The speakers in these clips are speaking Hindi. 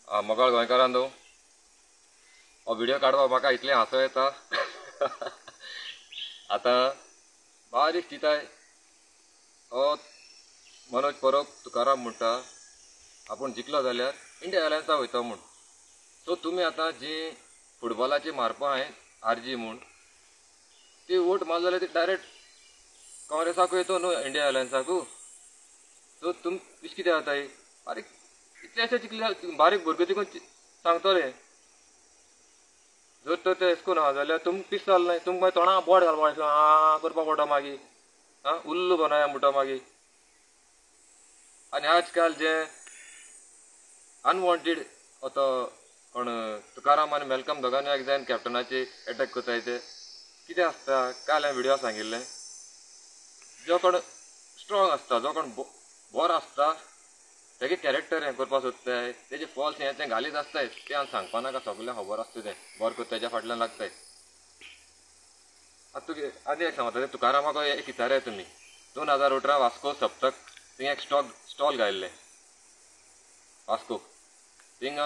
मोगाळ गोंयकारांनो हो व्हिडिओ काडपाक म्हाका इतलें हांसो येता आतां बारीक चिंताय हो मनोज परब तुकाराम म्हणटा आपूण जिखलो जाल्यार इंडिया एअरलायन्सा वयता म्हूण. सो तुमी आतां जी फुटबॉलाची मारपा हांवें आरजी म्हूण ती वोट मारली जाल्यार ती डायरेक्ट काँग्रेसाकू येतो न्हू, इंडिया एअरलायन्साकू. सो तुम इश कितें जाताय बारीक इतले अशें चिकले बारीक भुरगे देखून सांगतले जर तर ते एस करून आहा जाल्यार तुमकां पीस जालें तुमकां मागीर तोंडाक बोट घालपाक करपाक पडटा मागीर उल्लू बनाया म्हणटा मागीर. आनी आजकाल जे अनवॉन्टेड तो कोण तुकाराम आनी मेलकम दोगांनी एक जायन कॅप्टनाची एटॅक कोताय ते कितें आसता काल हांवें व्हिडिओ सांगिल्लें. जो कोण स्ट्रॉंग आसता जो कोण बरो आसता तेगे कॅरेक्टर हें करपाक सोदताय तेजे फॉल्स हें तें घालीत आसताय तें हांव सांगपा नाका सगळें खबर आसता तें बरें करून तेज्या फाटल्यान लागताय. आतां तुगे आनी एक सांगता तुकारामाक एक विचाराय तुमी 2018 वास्को सप्तक थिंग एक स्टॉल घायल्लें वास्को थिंग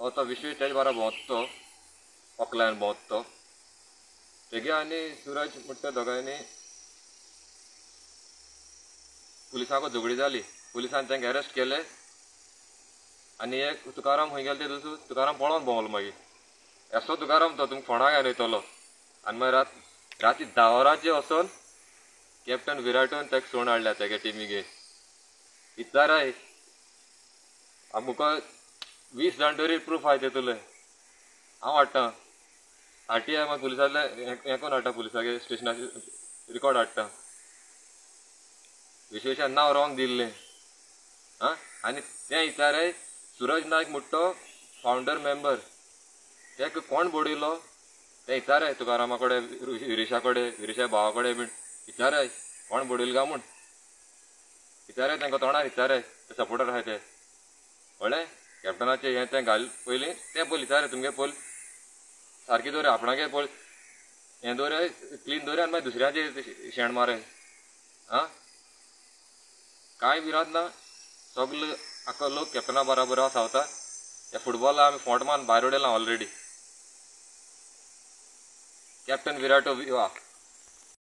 हो तो विश्व तेज बारा भोंवतो ऑकलॅन भोंवतो तेगे आनी सुरज म्हणटा दोगांयनी पुलिसांक झगडी जाली. पुलिसान तांकां अरेस्ट केले आनी एक तुकाराम खंय गेलो ते दुसरो तुकाराम पळोवन भोंवलो मागीर असो तुकाराम तो तुमकां फोंडा घालून वयतलो. आनी मागीर राती 10 वरांचेर वचोन कॅप्टन विराटून ताका सोडून हाडल्या तेगे टिमीगे. विचाराय आमकां 20 जाण तरी प्रूफ आहाय ते तुले हांव हाडटा आरटीआय मागीर पुलिसांतले हें कोन्न हाडटा पुलिसागे स्टेशनाचेर रिकॉर्ड हाडटा विशेशान नांव रॉंग दिल्लें आनी तें विचाराय सुरज नायक म्हणटा फावंडर मेंबर तेका कोण बोडिल्लो तें विचाराय तुकारामा कडेन विरेशा भावा कडेन बीन विचाराय कोण बोडिल्लो काय म्हूण विचाराय तांकां तोंडार विचाराय ते सपोर्टर आहाय ते कळ्ळें. कॅप्टनाचें हें तें घाल पयलीं तें पयलीं विचाराय तुमगे पयलीं सारकी दवराय आपणागे पळय हें दवराय क्लीन दवराय आनी मागीर दुसऱ्याचेर शेण माराय कांय भिरांत ना. सगलो आख्खो लोक कॅप्टना बराबर सावता ह्या फुटबॉला आमी फोंट मान भायर उडयलां ऑलरेडी. कॅप्टन विराटो